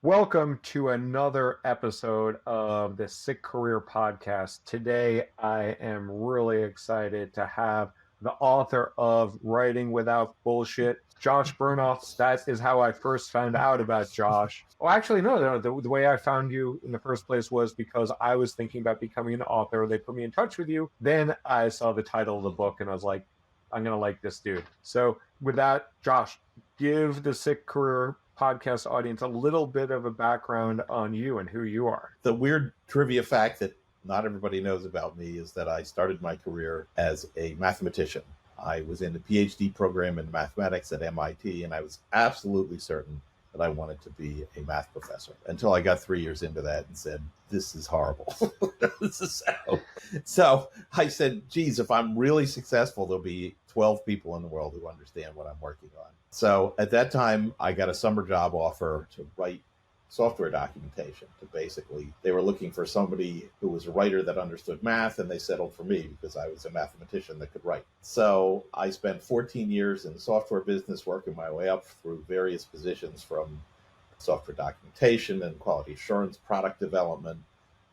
Welcome to another episode of the Sick Career Podcast. Today, I am really excited to have the author of Writing Without Bullshit, Josh Bernoff. That is how I first found out about Josh. Oh, actually, no. The way I found you in the first place was because I was thinking about becoming an author. They put me in touch with you. Then I saw the title of the book and I was like, I'm going to like this dude. So, with that, Josh, give the Sick Career Podcast audience a little bit of a background on you and who you are. The weird trivia fact that not everybody knows about me is that I started my career as a mathematician. I was in the PhD program in mathematics at MIT, and I was absolutely certain that I wanted to be a math professor until I got 3 years into that and said, this is horrible. This is so I said, geez, if I'm really successful, there'll be 12 people in the world who understand what I'm working on. So at that time, I got a summer job offer to write software documentation. They were looking for somebody who was a writer that understood math, and they settled for me because I was a mathematician that could write. So I spent 14 years in the software business, working my way up through various positions from software documentation and quality assurance, product development,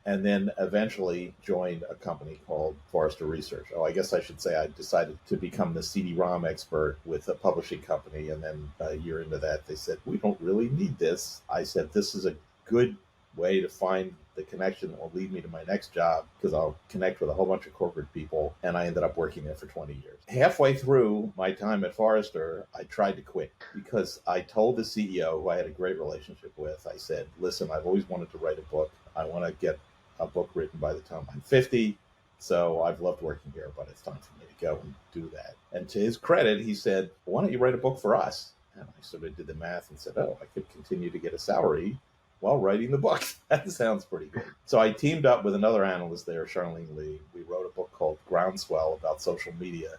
and then eventually joined a company called Forrester Research. Oh, I guess I should say I decided to become the CD-ROM expert with a publishing company, and then a year into that, they said, we don't really need this. I said, this is a good way to find the connection that will lead me to my next job because I'll connect with a whole bunch of corporate people, and I ended up working there for 20 years. Halfway through my time at Forrester, I tried to quit because I told the CEO, who I had a great relationship with, I said, listen, I've always wanted to write a book. I want to get a book written by the time I'm 50. So I've loved working here, but it's time for me to go and do that. And to his credit, he said, why don't you write a book for us? And I sort of did the math and said, oh, I could continue to get a salary while writing the book. That sounds pretty good. So I teamed up with another analyst there, Charlene Lee. We wrote a book called Groundswell about social media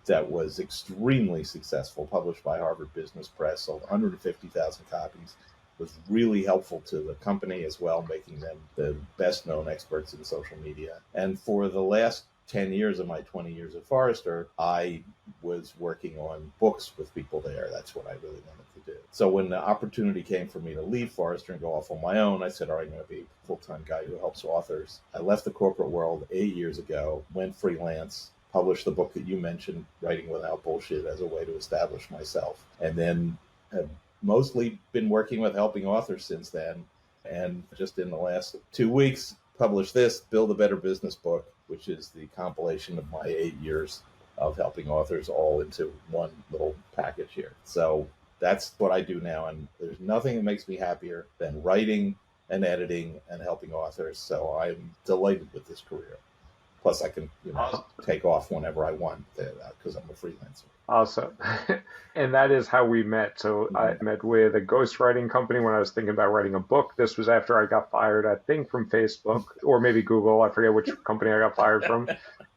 that was extremely successful, published by Harvard Business Press, sold 150,000 copies. Was really helpful to the company as well, making them the best known experts in social media. And for the last 10 years of my 20 years at Forrester, I was working on books with people there. That's what I really wanted to do. So when the opportunity came for me to leave Forrester and go off on my own, I said, all right, I'm going to be a full-time guy who helps authors. I left the corporate world 8 years ago, went freelance, published the book that you mentioned, Writing Without Bullshit, as a way to establish myself. And then have mostly been working with helping authors since then. And just in the last 2 weeks, published this, Build a Better Business book, which is the compilation of my 8 years of helping authors all into one little package here. So that's what I do now. And there's nothing that makes me happier than writing and editing and helping authors. So I'm delighted with this career. Plus, I can take off whenever I want because I'm a freelancer. Awesome. And that is how we met. So I met with a ghostwriting company when I was thinking about writing a book. This was after I got fired, I think, from Facebook or maybe Google. I forget which company I got fired from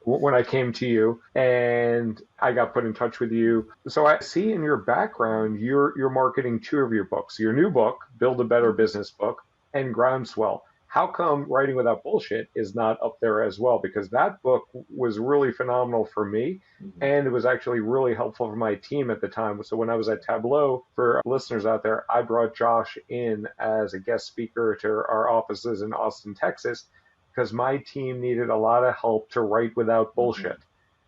when I came to you, and I got put in touch with you. So I see in your background, you're marketing two of your books, your new book, Build a Better Business book, and Groundswell. How come Writing Without Bullshit is not up there as well? Because that book was really phenomenal for me, and it was actually really helpful for my team at the time. So when I was at Tableau, for listeners out there, I brought Josh in as a guest speaker to our offices in Austin, Texas, because my team needed a lot of help to write without bullshit.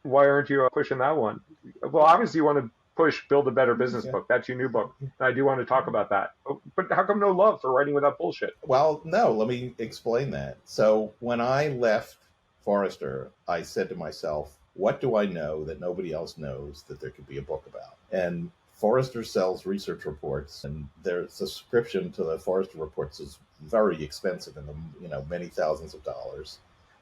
Why aren't you pushing that one? Well, obviously you want to push Build a Better Business book. That's your new book. And I do want to talk about that. But how come no love for Writing Without Bullshit? Well, no, let me explain that. So when I left Forrester, I said to myself, what do I know that nobody else knows that there could be a book about? And Forrester sells research reports, and their subscription to the Forrester reports is very expensive in the many thousands of dollars.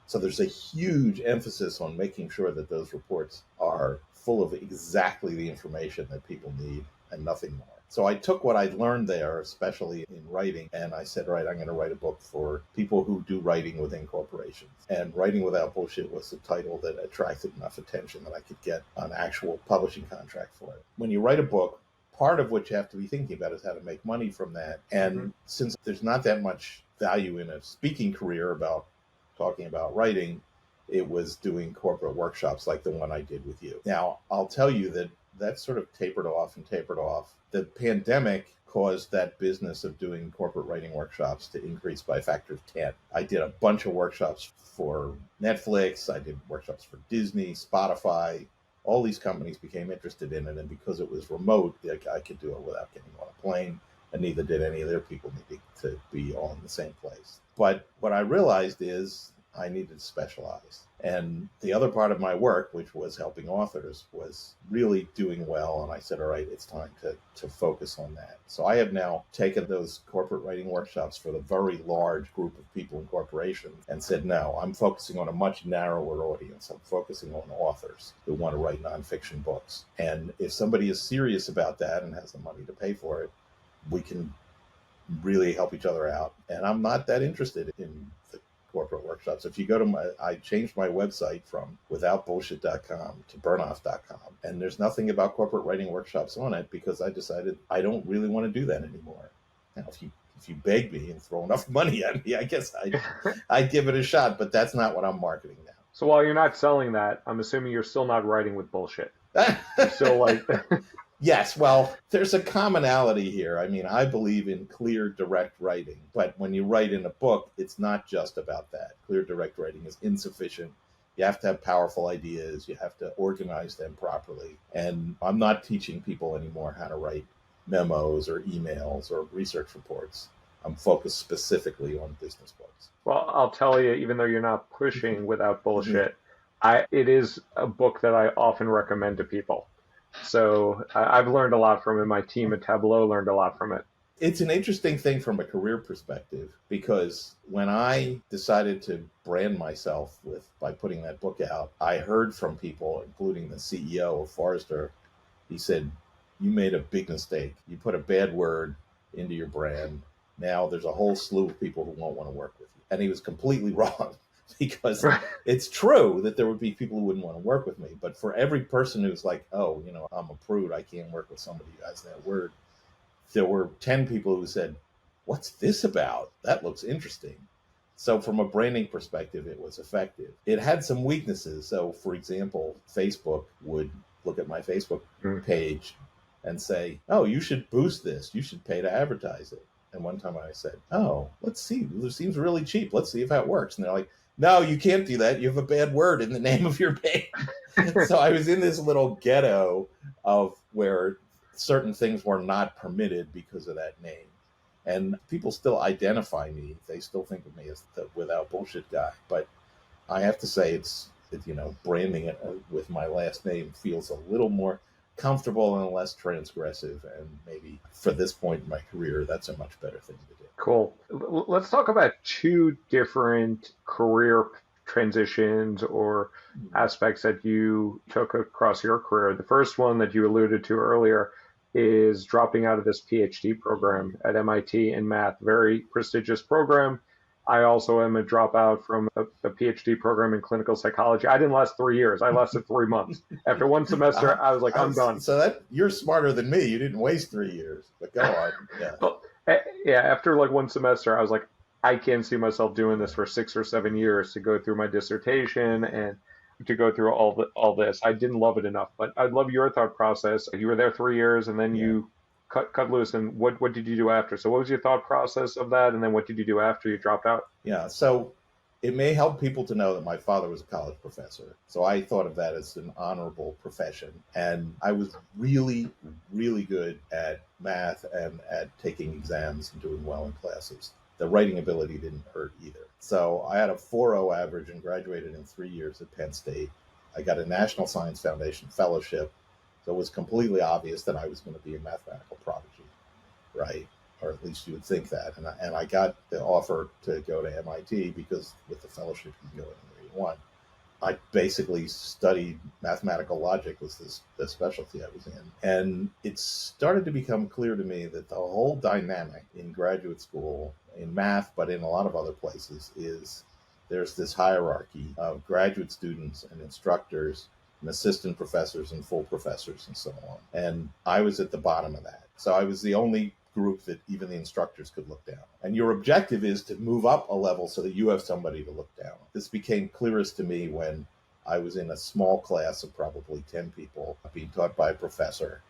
So there's a huge emphasis on making sure that those reports are full of exactly the information that people need and nothing more. So I took what I'd learned there, especially in writing, and I said, right, I'm going to write a book for people who do writing within corporations. And Writing Without Bullshit was the title that attracted enough attention that I could get an actual publishing contract for it. When you write a book, part of what you have to be thinking about is how to make money from that. And since there's not that much value in a speaking career about talking about writing, it was doing corporate workshops like the one I did with you. Now, I'll tell you that sort of tapered off. The pandemic caused that business of doing corporate writing workshops to increase by a factor of 10. I did a bunch of workshops for Netflix. I did workshops for Disney, Spotify. All these companies became interested in it. And because it was remote, I could do it without getting on a plane. And neither did any of their people needing to be all in the same place. But what I realized is I needed to specialize. And the other part of my work, which was helping authors, was really doing well. And I said, all right, it's time to focus on that. So I have now taken those corporate writing workshops for the very large group of people in corporations and said, no, I'm focusing on a much narrower audience. I'm focusing on authors who want to write nonfiction books. And if somebody is serious about that and has the money to pay for it, we can really help each other out. And I'm not that interested in the corporate workshops. If you go to I changed my website from withoutbullshit.com to bernoff.com. And there's nothing about corporate writing workshops on it because I decided I don't really want to do that anymore. Now, if you beg me and throw enough money at me, I guess I'd give it a shot, but that's not what I'm marketing now. So while you're not selling that, I'm assuming you're still not writing with bullshit. You're still like... Yes, well, there's a commonality here. I mean, I believe in clear, direct writing. But when you write in a book, it's not just about that. Clear, direct writing is insufficient. You have to have powerful ideas. You have to organize them properly. And I'm not teaching people anymore how to write memos or emails or research reports. I'm focused specifically on business books. Well, I'll tell you, even though you're not pushing Without Bullshit, it is a book that I often recommend to people. So I've learned a lot from it. My team at Tableau learned a lot from it. It's an interesting thing from a career perspective because when I decided to brand myself by putting that book out, I heard from people, including the CEO of Forrester. He said, you made a big mistake. You put a bad word into your brand. Now there's a whole slew of people who won't want to work with you. And he was completely wrong. Because it's true that there would be people who wouldn't want to work with me. But for every person who's like, oh, I'm a prude, I can't work with somebody who has that word, there were 10 people who said, what's this about? That looks interesting. So from a branding perspective, it was effective. It had some weaknesses. So, for example, Facebook would look at my Facebook page and say, oh, you should boost this. You should pay to advertise it. And one time I said, oh, let's see. It seems really cheap. Let's see if that works. And they're like, no, you can't do that. You have a bad word in the name of your page. So I was in this little ghetto of where certain things were not permitted because of that name. And people still identify me. They still think of me as the Without Bullshit guy. But I have to say branding it with my last name feels a little more comfortable and less transgressive. And maybe for this point in my career, that's a much better thing to do. Cool. Let's talk about two different career transitions or aspects that you took across your career. The first one that you alluded to earlier is dropping out of this PhD program at MIT in math, very prestigious program. I also am a dropout from a PhD program in clinical psychology. I didn't last 3 years. I lasted 3 months. After one semester, I was like, I'm done. So you're smarter than me. You didn't waste 3 years, but go on. Yeah. Well, yeah, after like one semester, I was like, I can't see myself doing this for 6 or 7 years to go through my dissertation and to go through all this. I didn't love it enough, but I love your thought process. You were there 3 years and then you cut loose. And what did you do after? So what was your thought process of that? And then what did you do after you dropped out? Yeah, so it may help people to know that my father was a college professor. So I thought of that as an honorable profession. And I was really, really good at math and at taking exams and doing well in classes. The writing ability didn't hurt either. So I had a 4.0 average and graduated in 3 years at Penn State. I got a National Science Foundation fellowship. So it was completely obvious that I was going to be a mathematical prodigy, right? Or at least you would think that. And I got the offer to go to MIT because with the fellowship you can go anywhere you want. I basically studied mathematical logic was the specialty I was in. And it started to become clear to me that the whole dynamic in graduate school, in math, but in a lot of other places, is there's this hierarchy of graduate students and instructors and assistant professors and full professors and so on. And I was at the bottom of that. So I was the only group that even the instructors could look down. And your objective is to move up a level so that you have somebody to look down. This became clearest to me when I was in a small class of probably 10 people being taught by a professor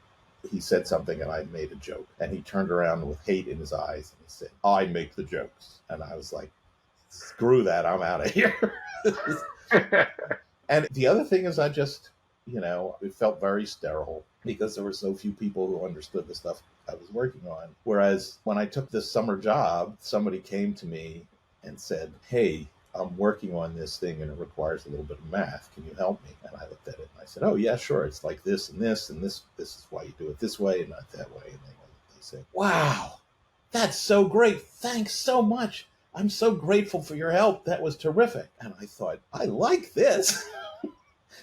he said something and I made a joke. And he turned around with hate in his eyes and he said, I make the jokes. And I was like, screw that, I'm out of here. And the other thing is I just, it felt very sterile because there were so few people who understood the stuff I was working on. Whereas when I took this summer job, somebody came to me and said, hey, I'm working on this thing and it requires a little bit of math. Can you help me? And I looked at it and I said, oh, yeah, sure. It's like this and this, and this is why you do it this way and not that way. And they said, wow, that's so great. Thanks so much. I'm so grateful for your help. That was terrific. And I thought, I like this.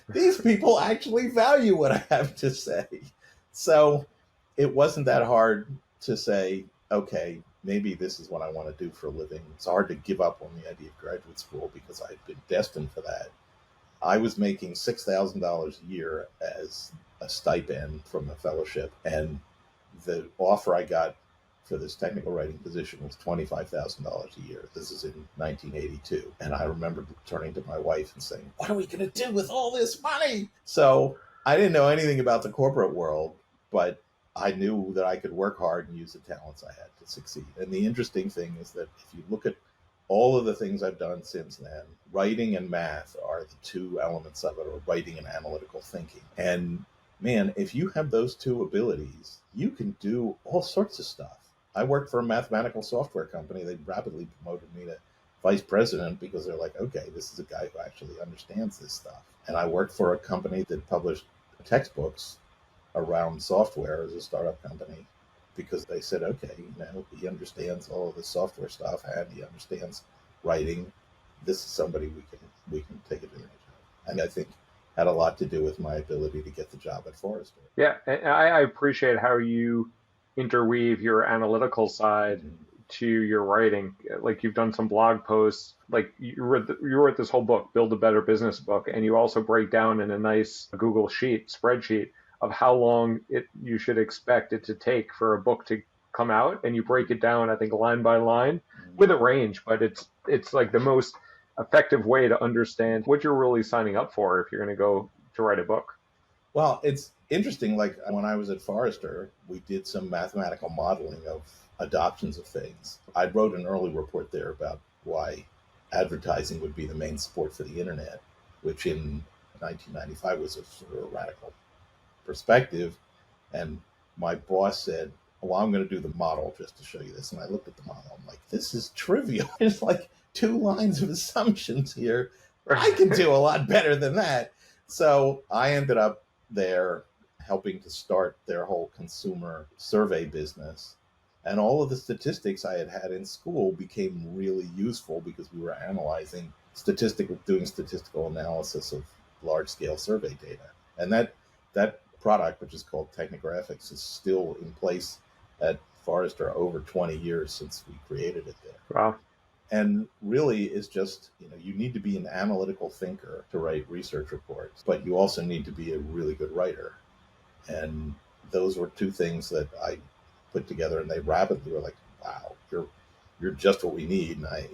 These people actually value what I have to say. So it wasn't that hard to say, okay, maybe this is what I want to do for a living. It's hard to give up on the idea of graduate school because I'd been destined for that. I was making $6,000 a year as a stipend from a fellowship. And the offer I got for this technical writing position was $25,000 a year. This is in 1982. And I remember turning to my wife and saying, what are we going to do with all this money? So I didn't know anything about the corporate world, but I knew that I could work hard and use the talents I had to succeed. And the interesting thing is that if you look at all of the things I've done since then, writing and math are the two elements of it, or writing and analytical thinking. And man, if you have those two abilities, you can do all sorts of stuff. I worked for a mathematical software company. They rapidly promoted me to vice president because they're like, okay, this is a guy who actually understands this stuff. And I worked for a company that published textbooks around software as a startup company because they said, okay, he understands all of the software stuff and he understands writing. This is somebody we can take advantage of. And I think had a lot to do with my ability to get the job at Forrester. Yeah, and I appreciate how you interweave your analytical side to your writing. Like you've done some blog posts, like you wrote this whole book, Build a Better Business Book, and you also break down in a nice Google spreadsheet of how long you should expect it to take for a book to come out, and you break it down, I think, line by line with a range, but it's like the most effective way to understand what you're really signing up for if you're going to go to write a book. Well, it's interesting. Like when I was at Forrester, we did some mathematical modeling of adoptions of things. I wrote an early report there about why advertising would be the main support for the internet, which in 1995 was a sort of a radical perspective. And my boss said, well, I'm going to do the model just to show you this. And I looked at the model. I'm like, this is trivial. There's like 2 lines of assumptions here. I can do a lot better than that. So I ended up there helping to start their whole consumer survey business. And all of the statistics I had in school became really useful because we were doing statistical analysis of large-scale survey data. And that product, which is called Technographics, is still in place at Forrester over 20 years since we created it there. Wow. And really is just, you need to be an analytical thinker to write research reports, but you also need to be a really good writer. And those were 2 things that I put together, and they rapidly were like, wow, you're just what we need. And I,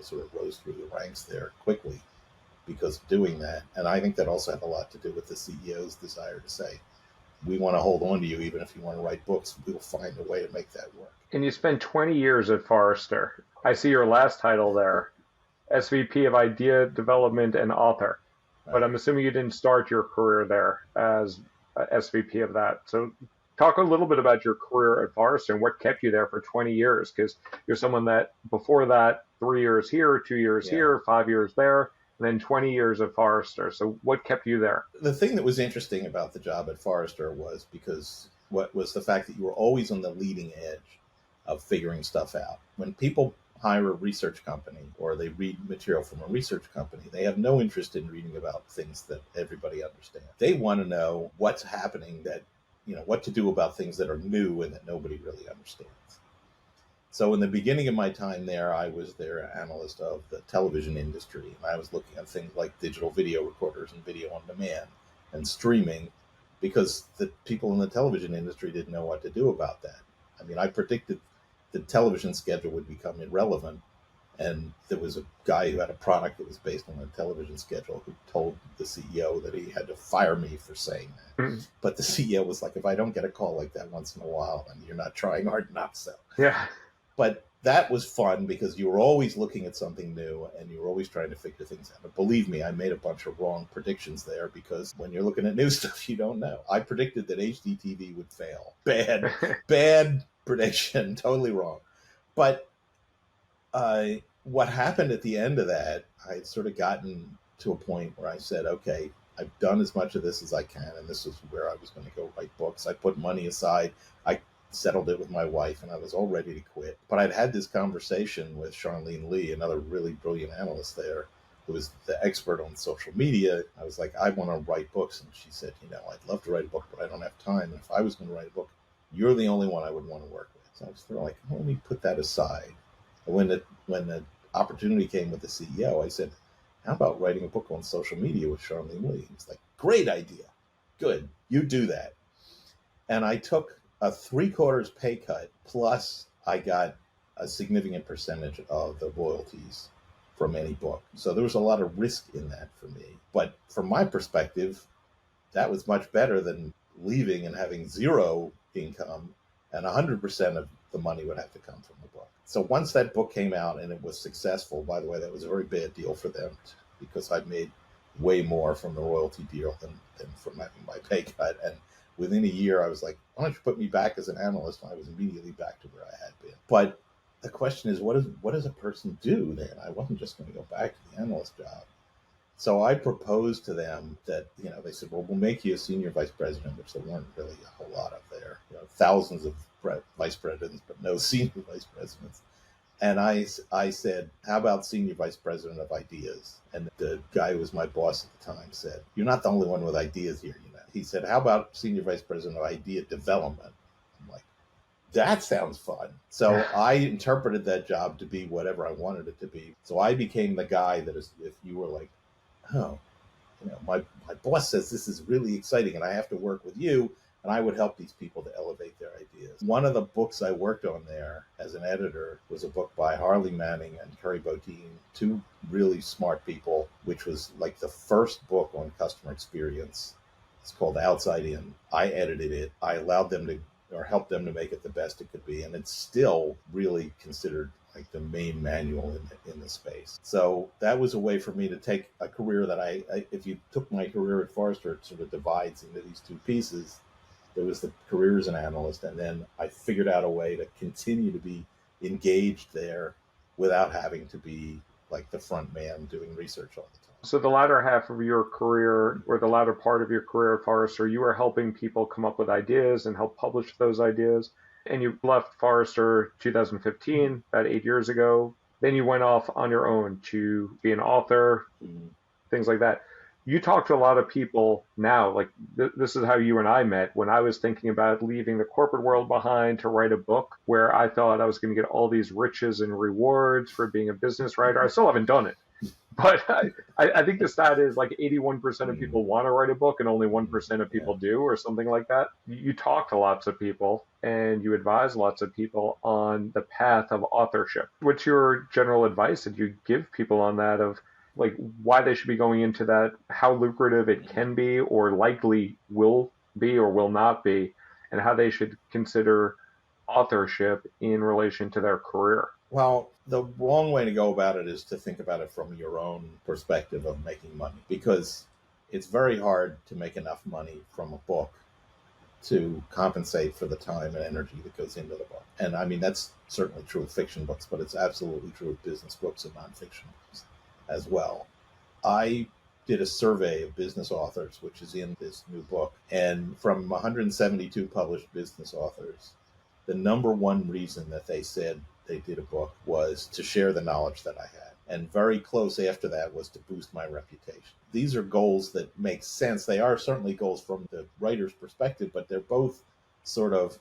sort of rose through the ranks there quickly because of doing that. And I think that also had a lot to do with the CEO's desire to say, we want to hold on to you, even if you want to write books, we'll find a way to make that work. And you spent 20 years at Forrester. I see your last title there, SVP of Idea Development and Author. Right. But I'm assuming you didn't start your career there as SVP of that. So talk a little bit about your career at Forrester and what kept you there for 20 years, because you're someone that before that, 3 years here, 2 years here, 5 years there, and then 20 years at Forrester. So what kept you there? The thing that was interesting about the job at Forrester was what was the fact that you were always on the leading edge of figuring stuff out. When people hire a research company or they read material from a research company, they have no interest in reading about things that everybody understands. They want to know what's happening, that, what to do about things that are new and that nobody really understands. So in the beginning of my time there, I was their analyst of the television industry. And I was looking at things like digital video recorders and video on demand and streaming, because the people in the television industry didn't know what to do about that. I mean, I predicted the television schedule would become irrelevant And there was a guy who had a product that was based on a television schedule who told the CEO that he had to fire me for saying that. Mm. But the CEO was like, if I don't get a call like that once in a while, then you're not trying hard enough. So, Yeah. but that was fun because you were always looking at something new and you were always trying to figure things out. But believe me, I made a bunch of wrong predictions there because when you're looking at new stuff, you don't know. I predicted that HDTV would fail. Bad prediction, totally wrong. But what happened at the end of that, I had sort of gotten to a point where I said, okay, I've done as much of this as I can, and this is where I was going to go write books. I put money aside. I settled it with my wife, and I was all ready to quit. But I'd had this conversation with Charlene Lee, another really brilliant analyst there, who was the expert on social media. I was like, I want to write books. And she said, I'd love to write a book, but I don't have time. And if I was going to write a book, you're the only one I would want to work with. So I was sort of like, let me put that aside. And when the opportunity came with the CEO, I said, how about writing a book on social media with Charlene Lee? He was like, great idea. Good. You do that. And I took a 3/4 pay cut, plus I got a significant percentage of the royalties from any book. So there was a lot of risk in that for me. But from my perspective, that was much better than leaving and having zero income, and 100% of the money would have to come from the book. So once that book came out and it was successful, by the way, that was a very bad deal for them because I made way more from the royalty deal than from having my pay cut. And within a year, I was like, why don't you put me back as an analyst? And I was immediately back to where I had been. But the question is, what does a person do then? I wasn't just going to go back to the analyst job. So I proposed to them that, they said, well, we'll make you a senior vice president, which there weren't really a whole lot of there. Thousands of vice presidents, but no senior vice presidents. And I said, how about senior vice president of ideas? And the guy who was my boss at the time said, you're not the only one with ideas here. He said, how about senior vice president of idea development? I'm like, that sounds fun. So I interpreted that job to be whatever I wanted it to be. So I became the guy that is, if you were like, oh, my boss says this is really exciting and I have to work with you, and I would help these people to elevate their ideas. One of the books I worked on there as an editor was a book by Harley Manning and Kerry Bodine, two really smart people, which was like the first book on customer experience. It's called Outside In. I edited it. I allowed them to, or helped them to make it the best it could be, and it's still really considered like the main manual in the space. So that was a way for me to take a career that I if you took my career at Forrester, it sort of divides into these two pieces. There was the career as an analyst, and then I figured out a way to continue to be engaged there without having to be like the front man doing research all the time. So the latter half of your career, or the latter part of your career at Forrester, you were helping people come up with ideas and help publish those ideas. And you left Forrester 2015, about 8 years ago. Then you went off on your own to be an author, things like that. You talk to a lot of people now, like this is how you and I met when I was thinking about leaving the corporate world behind to write a book where I thought I was going to get all these riches and rewards for being a business writer. I still haven't done it. But I think the stat is like 81% of people want to write a book and only 1% of people do, or something like that. You talk to lots of people and you advise lots of people on the path of authorship. What's your general advice that you give people on that, of like why they should be going into that, how lucrative it can be or likely will be or will not be, and how they should consider authorship in relation to their career? Well, the wrong way to go about it is to think about it from your own perspective of making money, because it's very hard to make enough money from a book to compensate for the time and energy that goes into the book. And I mean, that's certainly true of fiction books, but it's absolutely true of business books and nonfiction books as well. I did a survey of business authors, which is in this new book. And from 172 published business authors, the number one reason that they said they did a book was to share the knowledge that I had. And very close after that was to boost my reputation. These are goals that make sense. They are certainly goals from the writer's perspective, but they're both sort of,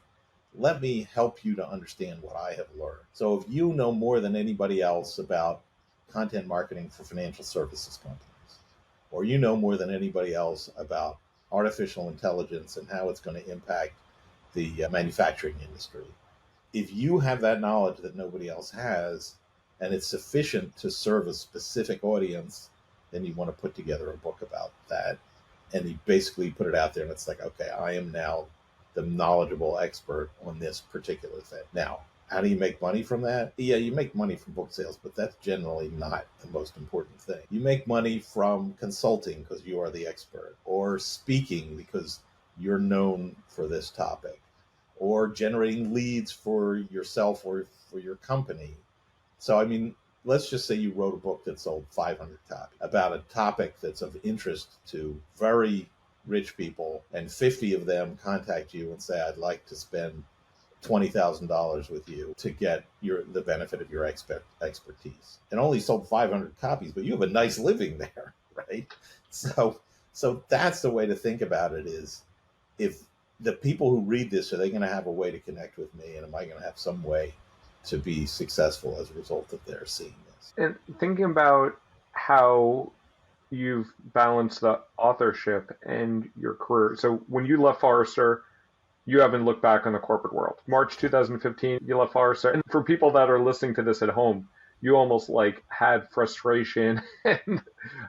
let me help you to understand what I have learned. So if you know more than anybody else about content marketing for financial services companies, or you know more than anybody else about artificial intelligence and how it's going to impact the manufacturing industry, if you have that knowledge that nobody else has, and it's sufficient to serve a specific audience, then you want to put together a book about that. And you basically put it out there, and it's like, okay, I am now the knowledgeable expert on this particular thing. Now, how do you make money from that? Yeah, you make money from book sales, but that's generally not the most important thing. You make money from consulting because you are the expert, or speaking because you're known for this topic, or generating leads for yourself or for your company. So, I mean, let's just say you wrote a book that sold 500 copies about a topic that's of interest to very rich people, and 50 of them contact you and say, I'd like to spend $20,000 with you to get the benefit of your expertise. And only sold 500 copies, but you have a nice living there, right? So that's the way to think about it, is if the people who read this, are they going to have a way to connect with me, and am I going to have some way to be successful as a result of their seeing this? And thinking about how you've balanced the authorship and your career. So when you left Forrester, you haven't looked back on the corporate world. March 2015, you left Forrester. And for people that are listening to this at home, you almost like had frustration and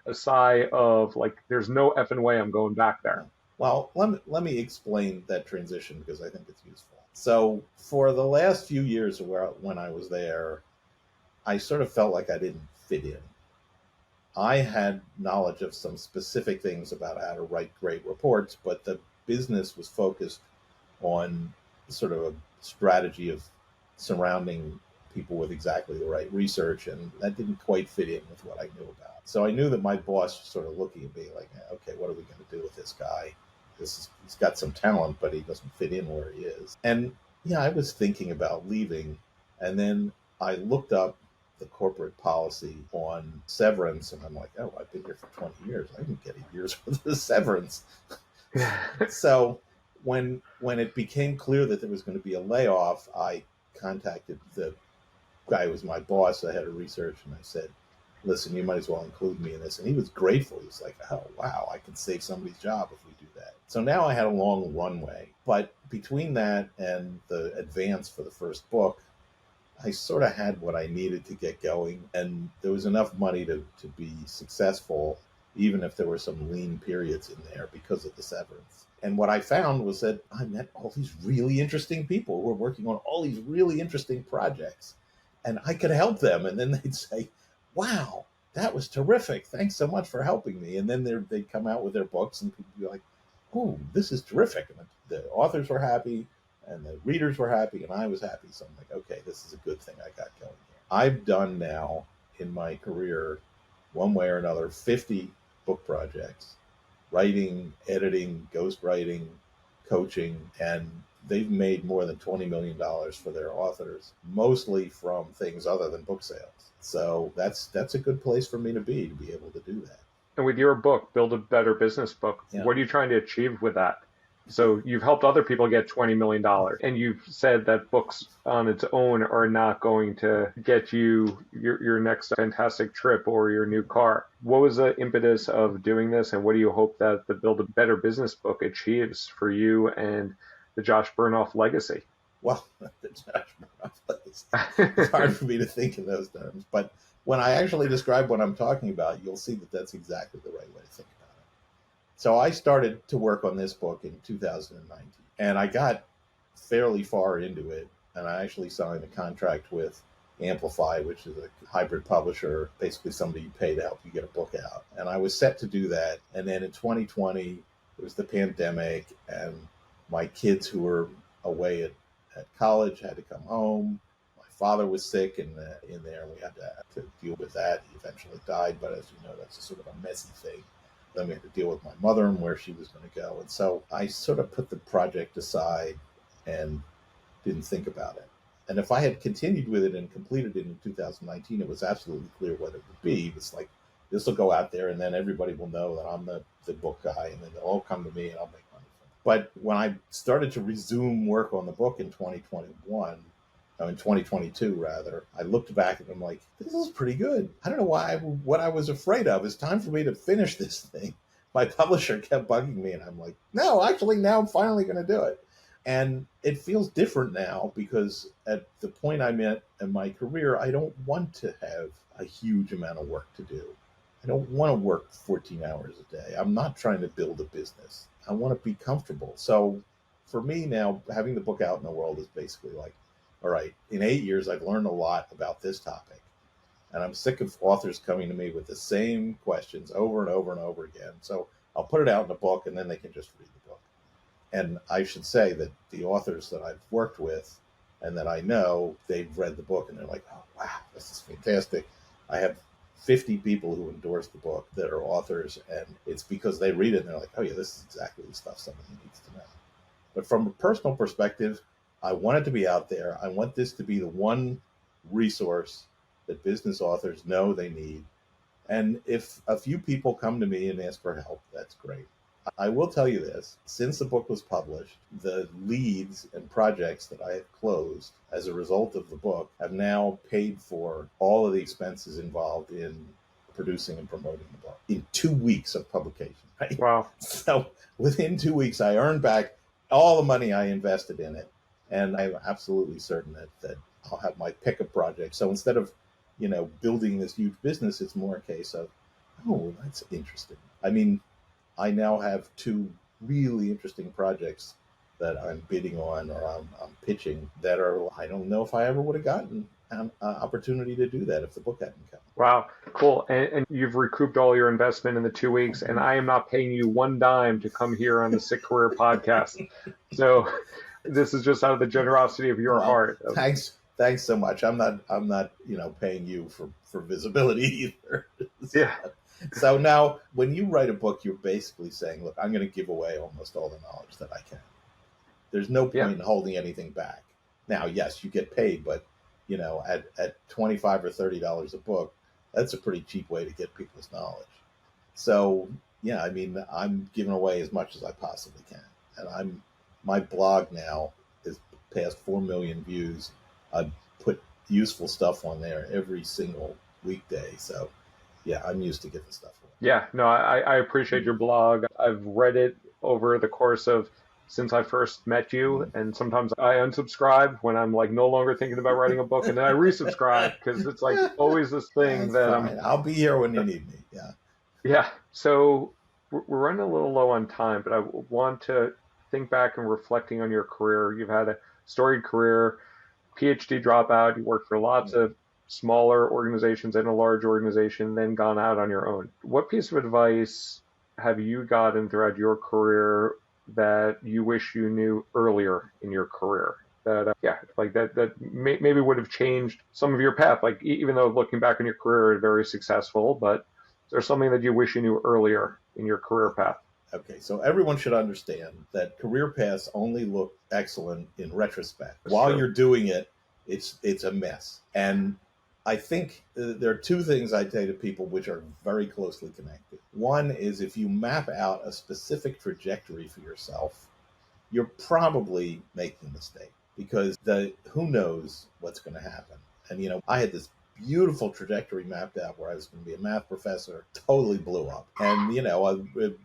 a sigh of like, there's no effing way I'm going back there. Well, let me explain that transition, because I think it's useful. So for the last few years when I was there, I sort of felt like I didn't fit in. I had knowledge of some specific things about how to write great reports, but the business was focused on sort of a strategy of surrounding people with exactly the right research, and that didn't quite fit in with what I knew about. So I knew that my boss was sort of looking at me like, okay, what are we going to do with this guy? He's got some talent, but he doesn't fit in where he is. And yeah, I was thinking about leaving, and then I looked up the corporate policy on severance, and I'm like, oh, I've been here for 20 years. I didn't get a year's worth of severance. So when it became clear that there was going to be a layoff, I contacted the guy who was my boss, the head of research, and I said, listen, you might as well include me in this. And he was grateful. He was like, oh, wow, I can save somebody's job if we do that. So now I had a long runway. But between that and the advance for the first book, I sort of had what I needed to get going. And there was enough money to be successful, even if there were some lean periods in there because of the severance. And what I found was that I met all these really interesting people who were working on all these really interesting projects, and I could help them. And then they'd say, wow, that was terrific. Thanks so much for helping me. And then they'd come out with their books, and people would be like, oh, this is terrific. And the authors were happy, and the readers were happy, and I was happy. So I'm like, okay, this is a good thing I got going here. I've done now in my career, one way or another, 50 book projects, writing, editing, ghostwriting, coaching, and they've made more than $20 million for their authors, mostly from things other than book sales. So that's a good place for me to be able to do that. And with your book, Build a Better Business Book, What are you trying to achieve with that? So you've helped other people get $20 million, and you've said that books on its own are not going to get you your next fantastic trip or your new car. What was the impetus of doing this, and what do you hope that the Build a Better Business Book achieves for you and the Josh Bernoff legacy? Well, the Josh Bernoff legacy. It's hard for me to think in those terms, but when I actually describe what I'm talking about, you'll see that that's exactly the right way to think about it. So I started to work on this book in 2019, and I got fairly far into it, and I actually signed a contract with Amplify, which is a hybrid publisher, basically somebody you pay to help you get a book out. And I was set to do that. And then in 2020, it was the pandemic, and my kids who were away at college had to come home. My father was sick in there, and we had to deal with that. He eventually died, but as you know, that's a sort of a messy thing. Then we had to deal with my mother and where she was going to go. And so I sort of put the project aside and didn't think about it. And if I had continued with it and completed it in 2019, it was absolutely clear what it would be. It's like, this will go out there, and then everybody will know that I'm the book guy, and then they'll all come to me and I'll make money from it. But when I started to resume work on the book in 2022 rather, I looked back and I'm like, this is pretty good. I don't know what I was afraid of. It's time for me to finish this thing. My publisher kept bugging me, and I'm like, no, actually now I'm finally going to do it. And it feels different now because at the point I'm at in my career, I don't want to have a huge amount of work to do. I don't want to work 14 hours a day. I'm not trying to build a business. I want to be comfortable. So for me now, having the book out in the world is basically like, all right, in 8 years, I've learned a lot about this topic. And I'm sick of authors coming to me with the same questions over and over and over again. So I'll put it out in a book and then they can just read the book. And I should say that the authors that I've worked with and that I know, they've read the book and they're like, oh, wow, this is fantastic. I have 50 people who endorse the book that are authors, and it's because they read it and they're like, oh, yeah, this is exactly the stuff somebody needs to know. But from a personal perspective, I want it to be out there. I want this to be the one resource that business authors know they need. And if a few people come to me and ask for help, that's great. I will tell you this, since the book was published, the leads and projects that I have closed as a result of the book have now paid for all of the expenses involved in producing and promoting the book in 2 weeks of publication. Right? Wow. So within 2 weeks, I earned back all the money I invested in it. And I'm absolutely certain that I'll have my pick of projects. So instead of, building this huge business, it's more a case of, oh, that's interesting. I mean, I now have 2 really interesting projects that I'm bidding on or I'm pitching that are, I don't know if I ever would have gotten an opportunity to do that if the book hadn't come. Wow, cool. And you've recouped all your investment in the 2 weeks, and I am not paying you one dime to come here on the Sick Career podcast. So this is just out of the generosity of your heart. Thanks so much. I'm not paying you for visibility either. Yeah. So now when you write a book, you're basically saying, look, I'm going to give away almost all the knowledge that I can. There's no point in holding anything back. Now, yes, you get paid, but at $25 or $30 a book, that's a pretty cheap way to get people's knowledge. So yeah, I mean, I'm giving away as much as I possibly can. And my blog now is past 4 million views. I put useful stuff on there every single weekday. So yeah, I'm used to getting stuff away. Yeah, no, I appreciate your blog. I've read it over the course of since I first met you, and sometimes I unsubscribe when I'm like no longer thinking about writing a book, and then I resubscribe because it's like always this thing that I'll be here when you need me. Yeah. Yeah. So we're running a little low on time, but I want to think back and reflecting on your career. You've had a storied career, PhD dropout. You worked for lots of smaller organizations and a large organization, then gone out on your own. What piece of advice have you gotten throughout your career that you wish you knew earlier in your career? That maybe would have changed some of your path. Like even though looking back on your career, very successful, but there's something that you wish you knew earlier in your career path. Okay, so everyone should understand that career paths only look excellent in retrospect. While you're doing it, it's a mess. And I think there are 2 things I say to people which are very closely connected. One is if you map out a specific trajectory for yourself, you're probably making a mistake because who knows what's going to happen. And, I had this beautiful trajectory mapped out where I was going to be a math professor, totally blew up. And,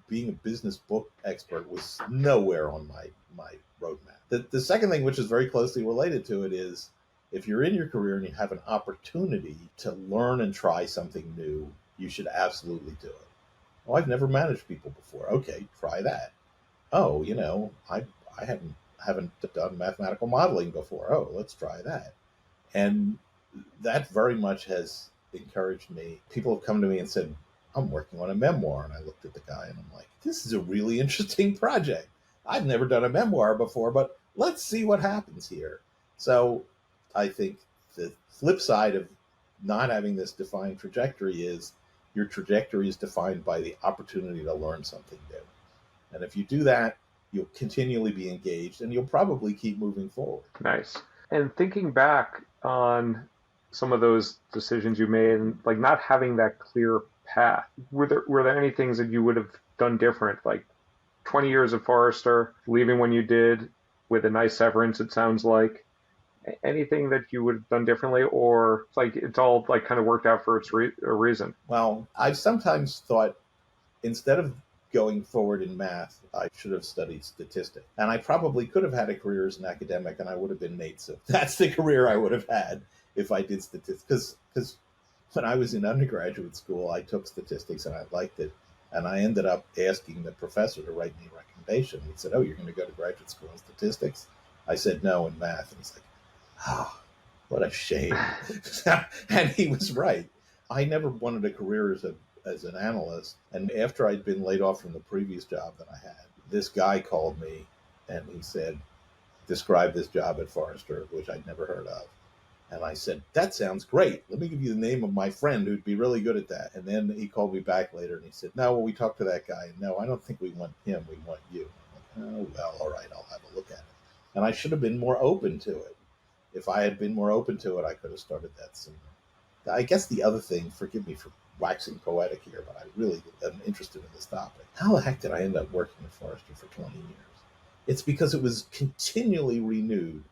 being a business book expert was nowhere on my roadmap. The second thing, which is very closely related to it, is if you're in your career and you have an opportunity to learn and try something new, you should absolutely do it. Oh, I've never managed people before. Okay, try that. Oh, I haven't done mathematical modeling before. Oh, let's try that. And that very much has encouraged me. People have come to me and said, I'm working on a memoir. And I looked at the guy and I'm like, this is a really interesting project. I've never done a memoir before, but let's see what happens here. So I think the flip side of not having this defined trajectory is your trajectory is defined by the opportunity to learn something new. And if you do that, you'll continually be engaged and you'll probably keep moving forward. Nice. And thinking back on some of those decisions you made and like not having that clear path, were there any things that you would have done different? Like 20 years of Forrester, leaving when you did with a nice severance, it sounds like. Anything that you would have done differently, or like it's all like kind of worked out for its a reason? Well, I've sometimes thought instead of going forward in math, I should have studied statistics. And I probably could have had a career as an academic, and I would have been Nate. So that's the career I would have had if I did statistics. Because when I was in undergraduate school, I took statistics and I liked it. And I ended up asking the professor to write me a recommendation. He said, "Oh, you're going to go to graduate school in statistics?" I said, "No, in math." And he's like, "Oh, what a shame." And he was right. I never wanted a career as an analyst. And after I'd been laid off from the previous job that I had, this guy called me and he said, "Describe this job at Forrester," which I'd never heard of. And I said, "That sounds great. Let me give you the name of my friend who'd be really good at that." And then he called me back later and he said, "No, well, we talked to that guy. And no, I don't think we want him. We want you." I'm like, "Oh, well, all right, I'll have a look at it." And I should have been more open to it. If I had been more open to it, I could have started that sooner. I guess the other thing, forgive me for waxing poetic here, but I really am interested in this topic. How the heck did I end up working at Forrester for 20 years? It's because it was continually renewed.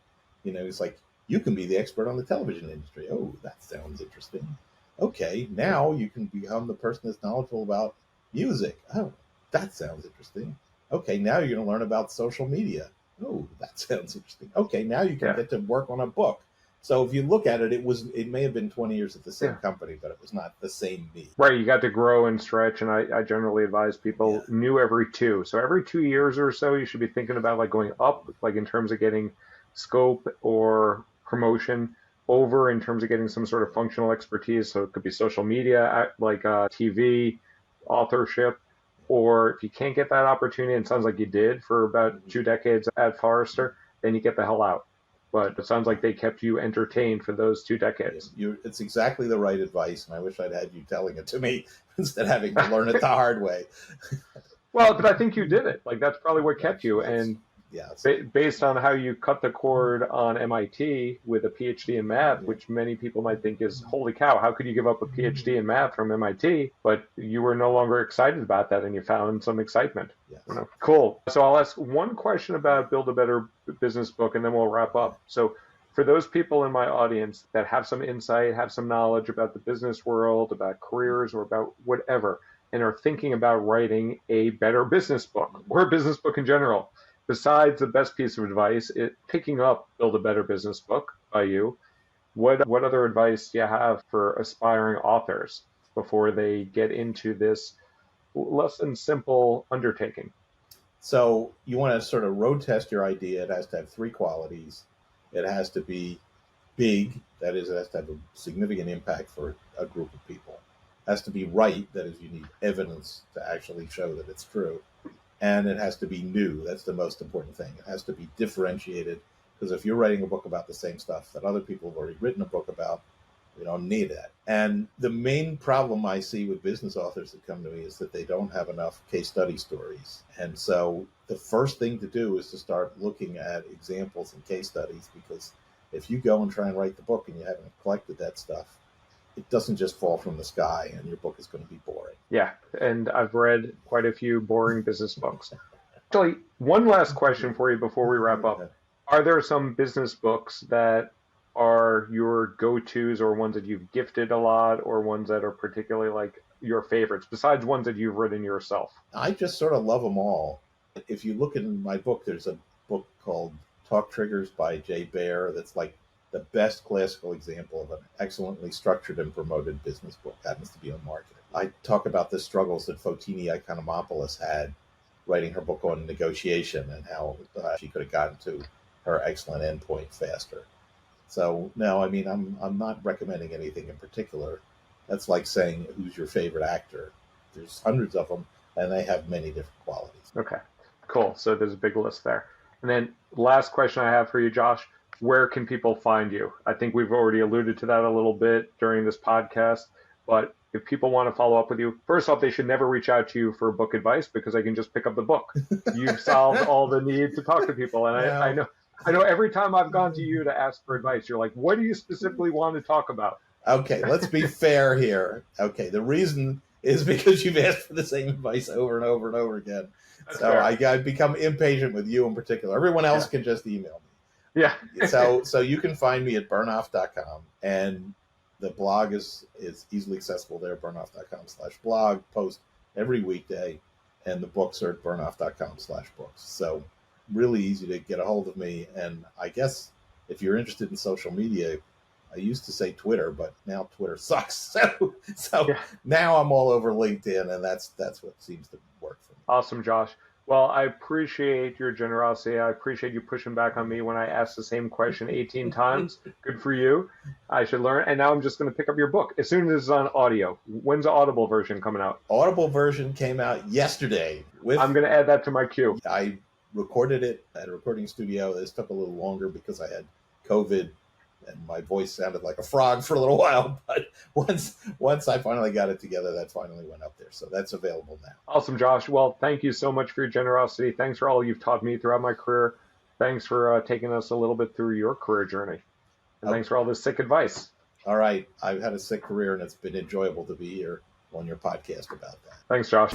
It's like, you can be the expert on the television industry. Oh, that sounds interesting. Okay, now you can become the person that's knowledgeable about music. Oh, that sounds interesting. Okay, now you're going to learn about social media. Oh, that sounds interesting. Okay, now you can get to work on a book. So if you look at it, it may have been 20 years at the same company, but it was not the same me. Right, you got to grow and stretch, and I generally advise people new every 2. So every 2 years or so, you should be thinking about like going up, like in terms of getting scope or promotion, over in terms of getting some sort of functional expertise. So it could be social media, like TV, authorship, or if you can't get that opportunity, and it sounds like you did for about 2 decades at Forrester, then you get the hell out. But it sounds like they kept you entertained for those 2 decades. It's exactly the right advice, and I wish I'd had you telling it to me instead of having to learn it the hard way. Well, but I think you did it. Like, that's probably what kept you. And based on how you cut the cord on MIT with a PhD in math, which many people might think is, holy cow, how could you give up a PhD in math from MIT? But you were no longer excited about that, and you found some excitement. Yes. Cool. So I'll ask one question about Build a Better Business Book, and then we'll wrap up. So for those people in my audience that have some insight, have some knowledge about the business world, about careers, or about whatever, and are thinking about writing a better business book or a business book in general, besides the best piece of advice, picking up Build a Better Business Book by you, what other advice do you have for aspiring authors before they get into this less than simple undertaking? So you want to sort of road test your idea. It has to have 3 qualities. It has to be big, that is, it has to have a significant impact for a group of people. It has to be right, that is, you need evidence to actually show that it's true. And it has to be new. That's the most important thing. It has to be differentiated, because if you're writing a book about the same stuff that other people have already written a book about, we don't need that. And the main problem I see with business authors that come to me is that they don't have enough case study stories. And so the first thing to do is to start looking at examples and case studies, because if you go and try and write the book and you haven't collected that stuff, it doesn't just fall from the sky and your book is going to be boring. Yeah, and I've read quite a few boring business books. Actually, one last question for you before we wrap up. Are there some business books that are your go-tos, or ones that you've gifted a lot, or ones that are particularly like your favorites, besides ones that you've written yourself? I just sort of love them all. If you look in my book, there's a book called Talk Triggers by Jay Baer that's like the best classical example of an excellently structured and promoted business book. Happens to be on market. I talk about the struggles that Fotini Economopoulos had writing her book on negotiation, and how she could have gotten to her excellent endpoint faster. So no, I mean, I'm not recommending anything in particular. That's like saying, who's your favorite actor? There's hundreds of them, and they have many different qualities. Okay, cool. So there's a big list there. And then last question I have for you, Josh, where can people find you? I think we've already alluded to that a little bit during this podcast, but if people want to follow up with you, first off, they should never reach out to you for book advice, because they can just pick up the book. You've solved all the need to talk to people. And I know every time I've gone to you to ask for advice, you're like, what do you specifically want to talk about? Okay, let's be fair here. Okay, the reason is because you've asked for the same advice over and over and over again. That's so I've become impatient with you in particular. Everyone else can just email me. Yeah. So you can find me at bernoff.com, and the blog is easily accessible there, bernoff.com/blog. Post every weekday. and the books are at bernoff.com/books. So really easy to get a hold of me. And I guess if you're interested in social media, I used to say Twitter, but now Twitter sucks. So Yeah. now I'm all over LinkedIn, and that's what seems to work for me. Awesome, Josh. Well, I appreciate your generosity. I appreciate you pushing back on me when I asked the same question 18 times. Good for you. I should learn. And now I'm just going to pick up your book as soon as it's on audio. When's the Audible version coming out? Audible version came out yesterday. I'm going to add that to my queue. I recorded it at a recording studio. This took a little longer because I had COVID and my voice sounded like a frog for a little while. But once I finally got it together, that finally went up there. So that's available now. Awesome, Josh. Well, thank you so much for your generosity. Thanks for all you've taught me throughout my career. Thanks for taking us a little bit through your career journey. And thanks for all this sick advice. All right. I've had a sick career, and it's been enjoyable to be here on your podcast about that. Thanks, Josh.